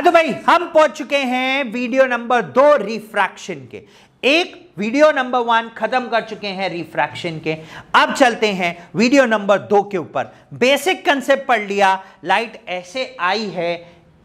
हाँ तो भाई हम पहुंच चुके हैं वीडियो नंबर 2 रिफ्रैक्शन के। एक वीडियो नंबर 1 खत्म कर चुके हैं रिफ्रैक्शन के। अब चलते हैं वीडियो नंबर 2 के ऊपर। बेसिक कंसेप्ट पढ़ लिया, लाइट ऐसे आई है,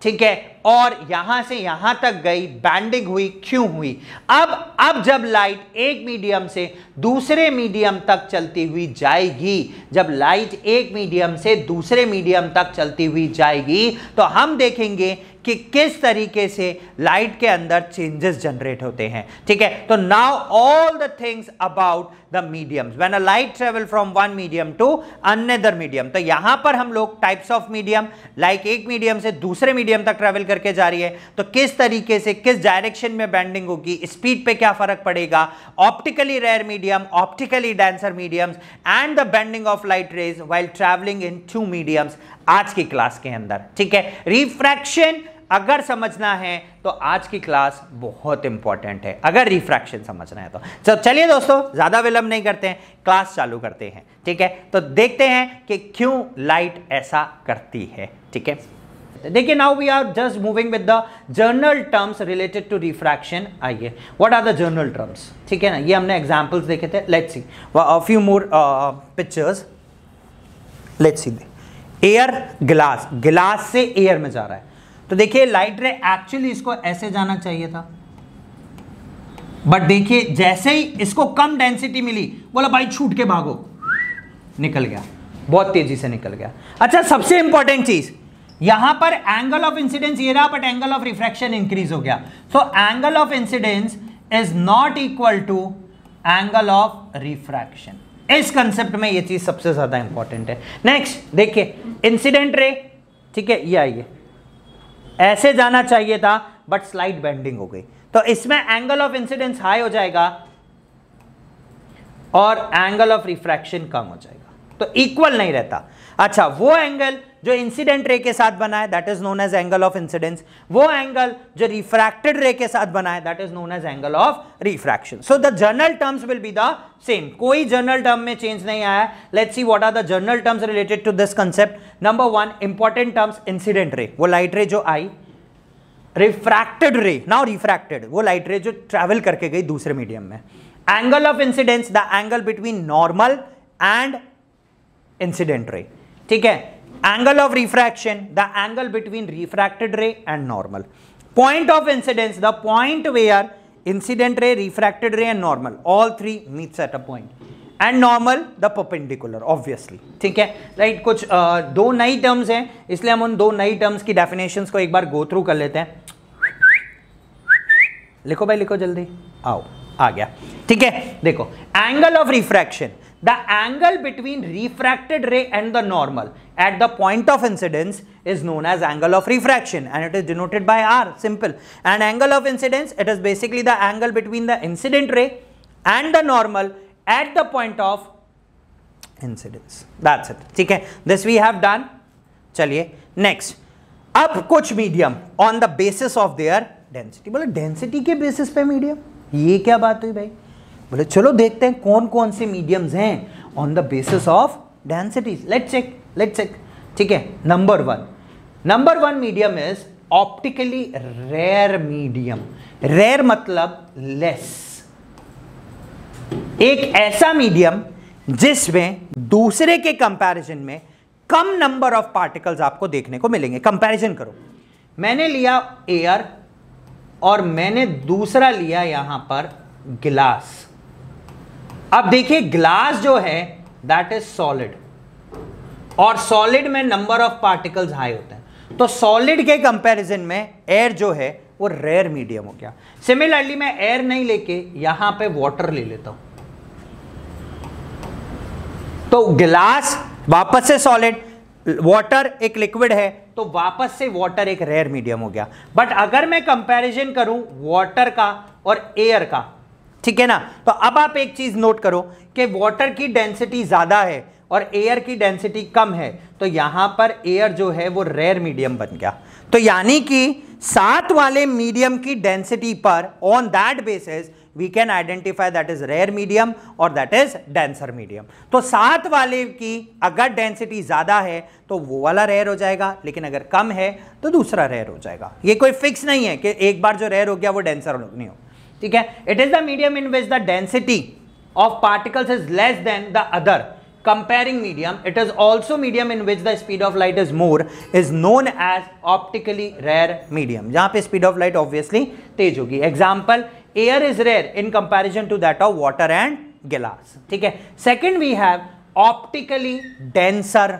ठीक है, और यहां से यहां तक गई, बैंडिंग हुई, क्यों हुई। अब जब लाइट एक मीडियम से दूसरे मीडियम तक चलती हुई जाएगी, जब लाइट एक मीडियम से दूसरे मीडियम तक चलती हुई जाएगी तो हम देखेंगे कि किस तरीके से लाइट के अंदर चेंजेस जनरेट होते हैं, ठीक है। तो now all the things about the mediums when a light travel from one medium to another medium. तो यहां पर हम लोग टाइप्स ऑफ मीडियम, लाइक एक मीडियम से दूसरे मीडियम तक ट्रेवल करके जा रही है तो किस तरीके से, किस डायरेक्शन में बेंडिंग होगी, स्पीड पे क्या फर्क पड़ेगा, optically rare medium, optically denser mediums and the bending of light rays while travelling in two mediums आज की क्लास के अंदर, ठीक है। रिफ्रैक्शन अगर समझना है तो आज की क्लास बहुत इंपॉर्टेंट है, अगर रिफ्रैक्शन समझना है तो चलिए दोस्तों ज्यादा विलंब नहीं करते हैं, क्लास चालू करते हैं, ठीक है। तो देखते हैं कि क्यों लाइट ऐसा करती है, ठीक है। देखिए now we are just moving with the general terms related to refraction. आइए what are the general terms, ठीक है ना, ये हमने एग्जांपल्स देखे थे। Let's see a few more pictures. Let's see air, glass, glass से एयर में जा रहा है तो देखिए लाइट रे एक्चुअली इसको ऐसे जाना चाहिए था, बट देखिए जैसे ही इसको कम डेंसिटी मिली, बोला भाई छूट के भागो, निकल गया, बहुत तेजी से निकल गया। अच्छा सबसे इंपॉर्टेंट चीज, यहां पर एंगल ऑफ इंसिडेंस ये रहा, but angle of refraction increase हो गया। So angle of incidence is not equal to angle of refraction. इस कंसेप्ट में ये चीज सबसे ज्यादा इंपॉर्टेंट है। नेक्स्ट देखिए इंसिडेंट रे, ठीक है, ये आइए ऐसे जाना चाहिए था बट स्लाइट बेंडिंग हो गई, तो इसमें एंगल ऑफ इंसिडेंस हाई हो जाएगा और एंगल ऑफ रिफ्रैक्शन कम हो जाएगा, तो इक्वल नहीं रहता। अच्छा वो एंगल जो इंसिडेंट रे के साथ बना है that is known as angle of incidence, वो एंगल जो रिफ्रैक्टेड रे के साथ बना है that is known as angle of refraction. So the general terms will be the same, कोई जनरल टर्म में चेंज नहीं आया। Let's see what are the general terms related to this concept. Number 1 important terms, incident ray, वो light ray जो आई, refracted ray, now refracted, वो light ray जो travel करके गई दूसरे मीडियम में। Angle of incidence, the angle between normal and incident ray, ठीक है। Angle of refraction, the angle between refracted ray and normal. Point of incidence, the point where incident ray, refracted ray and normal all three meets at a point, and normal the perpendicular obviously, ठीक है। Right, कुछ दो नई terms हैं इसलिए हम उन दो नई टर्म्स की डेफिनेशंस को एक बार गो थ्रू कर लेते हैं। लिखो भाई लिखो जल्दी, आओ आ गया, ठीक है। देखो angle of refraction, the angle between refracted ray and the normal at the point of incidence is known as angle of refraction and it is denoted by R, simple. And angle of incidence, it is basically the angle between the incident ray and the normal at the point of incidence. That's it, ठीक है। This we have done. चलिए next, अब कुछ medium on the basis of their density. बोले density के basis पे medium, ये क्या बात हुई भाई? बोले चलो देखते हैं कौन कौन से मीडियम्स हैं on the basis of densities. Let's check, ठीक है। Number one medium is optically rare medium. Rare मतलब लेस, एक ऐसा मीडियम जिसमें दूसरे के कंपैरिजन में कम नंबर ऑफ पार्टिकल्स आपको देखने को मिलेंगे। कंपैरिजन करो, मैंने लिया एयर और मैंने दूसरा लिया यहां पर ग्लास। अब देखिए ग्लास जो है दैट इज सॉलिड और सॉलिड में नंबर ऑफ पार्टिकल्स हाई होते हैं, तो सॉलिड के कंपैरिजन में एयर जो है वो रेयर मीडियम हो गया। सिमिलरली मैं एयर नहीं लेके यहां पे वाटर ले लेता हूं, तो ग्लास वापस से सॉलिड, वाटर एक लिक्विड है तो वापस से वाटर एक रेयर मीडियम हो गया। बट अगर मैं कंपैरिजन करूं वाटर का और एयर का, ठीक है ना, तो अब आप एक चीज नोट करो कि वाटर की डेंसिटी ज्यादा है और एयर की डेंसिटी कम है, तो यहां पर एयर जो है वो रेयर मीडियम बन गया। तो यानी कि साथ वाले मीडियम की डेंसिटी पर on that basis we can identify that is rare medium और दैट इज डेंसर मीडियम। तो साथ वाले की अगर डेंसिटी ज्यादा है तो वो वाला रेयर हो जाएगा, लेकिन अगर कम है तो दूसरा रेयर हो जाएगा। ये कोई फिक्स नहीं है कि एक बार जो रेयर हो गया वो डेंसर नहीं हो, ठीक है। It is the medium in which the density of particles is less than the other comparing medium. It is also medium in which the speed of light is more, is known as optically rare medium. जहां पे speed of light obviously तेज होगी। Example, air is rare in comparison to that of water and glass, ठीक है। Second we have optically denser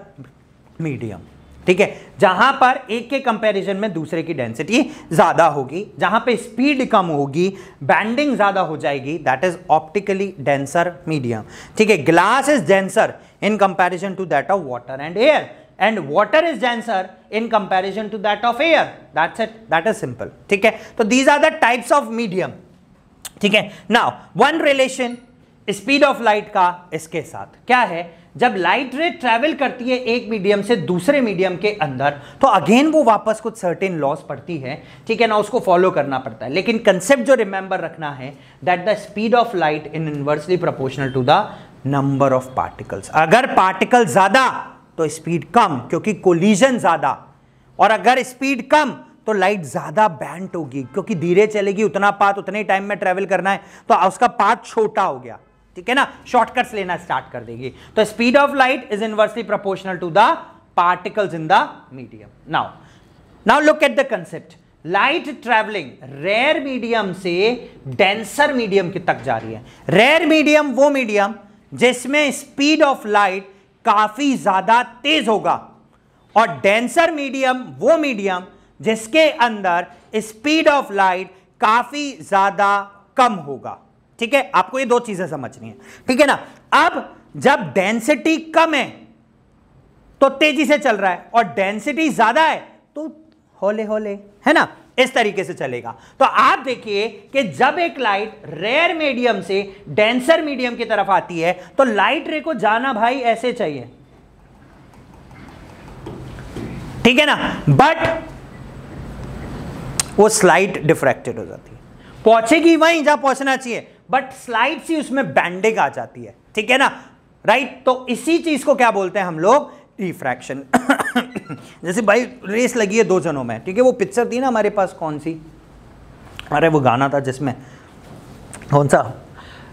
medium, ठीक है, जहां पर एक के कंपैरिजन में दूसरे की डेंसिटी ज्यादा होगी, जहां पे स्पीड कम होगी, बैंडिंग ज्यादा हो जाएगी, that is optically denser medium, ठीक है। Glass is denser in comparison to that of water and air, and water is denser in comparison to that of air, that's it, that is simple, ठीक है। तो these are the types of medium, ठीक है। Now one relation speed of light का इसके साथ क्या है, जब लाइट रे ट्रैवल करती है एक मीडियम से दूसरे मीडियम के अंदर तो अगेन वो वापस कुछ सर्टेन लॉस पड़ती है, ठीक है ना, उसको फॉलो करना पड़ता है। लेकिन कंसेप्ट जो रिमेंबर रखना है that the speed of light in inversely proportional to the number of particles. अगर पार्टिकल ज्यादा तो स्पीड कम, क्योंकि कोलिजन ज्यादा, और अगर स्पीड कम तो लाइट ज्यादा बैंट होगी, क्योंकि धीरे चलेगी, उतना पाथ उतने टाइम में ट्रेवल करना है तो उसका पाथ छोटा हो गया, ठीक है ना, शॉर्टकट्स लेना स्टार्ट कर देगी। तो speed of light is inversely proportional to the particles in the medium. Now look at the concept, light travelling rare medium से डेंसर मीडियम की तक जा रही है। रेयर मीडियम वो मीडियम जिसमें स्पीड ऑफ लाइट काफी ज्यादा तेज होगा, और डेंसर मीडियम वो मीडियम जिसके अंदर स्पीड ऑफ लाइट काफी ज्यादा कम होगा, ठीक है। आपको ये दो चीजें समझनी है, ठीक है ना। अब जब डेंसिटी कम है तो तेजी से चल रहा है, और डेंसिटी ज्यादा है तो होले होले, है ना, इस तरीके से चलेगा। तो आप देखिए कि जब एक लाइट रेयर मीडियम से डेंसर मीडियम की तरफ आती है तो लाइट रे को जाना भाई ऐसे चाहिए, ठीक है ना, बट वो स्लाइट डिफ्रैक्टेड हो जाती है, पहुंचेगी वहीं जहां पहुंचना चाहिए, बट स्लाइट सी उसमें बैंडिंग आ जाती है, ठीक है ना, राइट। तो इसी चीज को क्या बोलते हैं हम लोग, रिफ्रैक्शन। जैसे भाई रेस लगी है दो जनों में, ठीक है, वो पिक्चर थी ना हमारे पास, कौन सी, अरे वो गाना था जिसमें, कौन सा,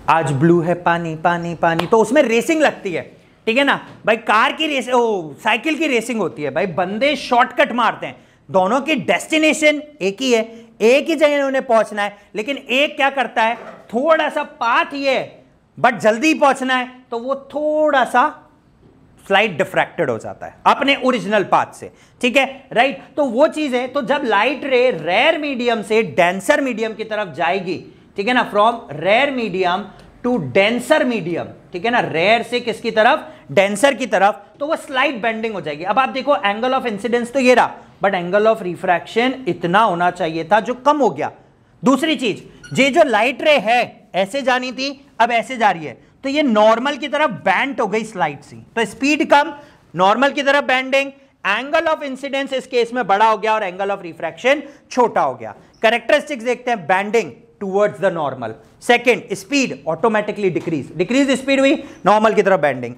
आज ब्लू है पानी पानी पानी, तो उसमें रेसिंग लगती है, ठीक है ना भाई, कार की रेस, साइकिल की रेसिंग होती है भाई, बंदे शॉर्टकट मारते हैं, दोनों की डेस्टिनेशन एक ही है, एक ही जगह उन्हें पहुंचना है, लेकिन एक क्या करता है, थोड़ा सा पाथ ये है बट जल्दी पहुंचना है तो वो थोड़ा सा स्लाइट डिफ्रैक्टेड हो जाता है अपने ओरिजिनल पाथ से, ठीक है, राइट। तो वो चीज है, तो जब लाइट रे रेयर मीडियम से डेंसर मीडियम की तरफ जाएगी, ठीक है ना, from rare medium to denser medium, ठीक है ना, रेयर से किसकी तरफ, डेंसर की तरफ, तो वो स्लाइट बेंडिंग हो जाएगी। अब आप देखो एंगल ऑफ इंसिडेंस तो ये रहा, बट एंगल ऑफ रिफ्रैक्शन इतना होना चाहिए था जो कम हो गया। दूसरी चीज, ये जो लाइट रे है ऐसे जानी थी, अब ऐसे जा रही है, तो ये नॉर्मल की तरफ बैंड हो गई स्लाइट सी, तो स्पीड कम, नॉर्मल की तरफ बैंडिंग, एंगल ऑफ इंसिडेंस इस केस में बड़ा हो गया और एंगल ऑफ रिफ्रैक्शन छोटा हो गया। कैरेक्टरिस्टिक्स देखते हैं, bending towards the normal, second speed automatically decrease speed हुई, नॉर्मल की तरफ bending,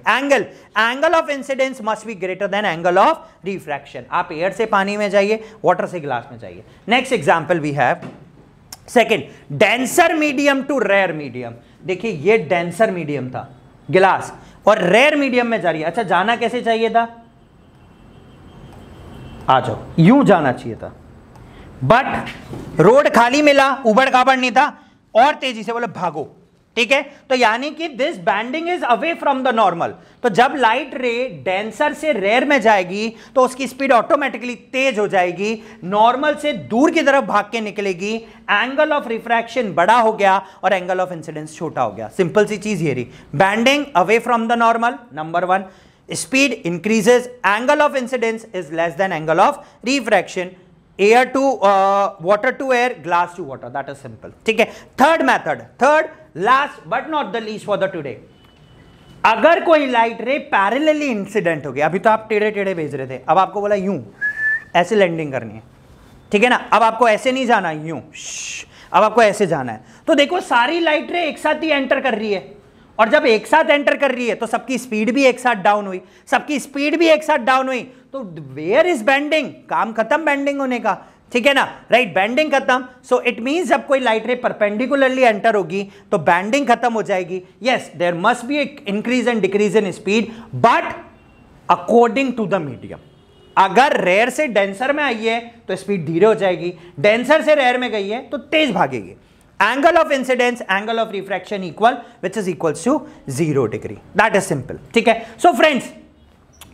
angle of incidence must be greater than angle of refraction. आप एयर से पानी में जाइए, वाटर से ग्लास में जाइए। Next example we have, second denser medium to rare medium. देखिए ये डेंसर मीडियम था गिलास, और रेयर मीडियम में जा रही है। अच्छा जाना कैसे चाहिए था, आ जाओ, यूं जाना चाहिए था, बट रोड खाली मिला, उबड़ खाबड़ नहीं था, और तेजी से बोले भागो, ठीक है। तो यानी कि this bending is away from the normal. तो जब लाइट रे डेंसर से रेयर में जाएगी तो उसकी स्पीड ऑटोमेटिकली तेज हो जाएगी, नॉर्मल से दूर की तरफ भाग के निकलेगी, एंगल ऑफ रिफ्रैक्शन बड़ा हो गया और एंगल ऑफ इंसिडेंस छोटा हो गया। सिंपल सी चीज ये रही, bending away from the normal, number one, speed increases, angle of incidence is less than angle of refraction, air to water to air, glass to water, that is simple, ठीक है। Third method, third last but not the least for the today, अगर कोई light रे parallelly incident हो गया, अभी तो आप टेढ़े टेढ़े भेज रहे थे, अब आपको बोला यूं ऐसे लैंडिंग करनी है, ठीक है ना। अब आपको ऐसे नहीं जाना, यूं, अब आपको ऐसे जाना है। तो देखो सारी लाइट रे एक साथ ही एंटर कर रही है, और जब एक साथ एंटर कर रही है तो सबकी स्पीड भी एक साथ डाउन हुई, सबकी स्पीड भी एक साथ डाउन हुई, तो वेयर इज बेंडिंग, काम खत्म बेंडिंग होने का, ठीक है ना, राइट, बेंडिंग खत्म। सो इट मींस जब कोई लाइट रे परपेंडिकुलरली एंटर होगी तो बेंडिंग खत्म हो जाएगी। Yes, there must be increase and decrease in speed, but according to the medium. अगर रेयर से डेंसर में आई है तो स्पीड धीरे हो जाएगी, डेंसर से रेयर में गई है तो तेज भागेगी। Angle of incidence, angle of refraction equal, which is equals to 0 degree. That is simple, ठीक है। सो फ्रेंड्स,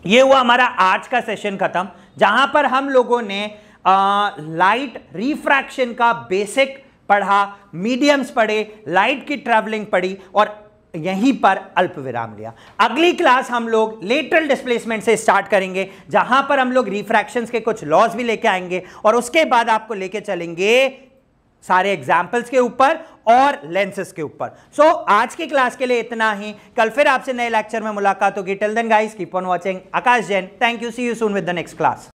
ये हुआ हमारा आज का सेशन खत्म, जहां पर हम लोगों ने लाइट रिफ्रैक्शन का बेसिक पढ़ा, मीडियम्स पढ़े, लाइट की ट्रैवलिंग पढ़ी, और यहीं पर अल्प विराम लिया। अगली क्लास हम लोग लेटरल डिस्प्लेसमेंट से स्टार्ट करेंगे, जहां पर हम लोग रिफ्रैक्शंस के कुछ लॉज भी लेके आएंगे, और उसके बाद आपको लेके चलेंगे सारे एग्जाम्पल्स के ऊपर और लेंसेस के ऊपर। सो आज की क्लास के लिए इतना ही, कल फिर आपसे नए लेक्चर में मुलाकात होगी। Till then guys, keep on watching Aakash Jain. Thank you, see you soon with the next class.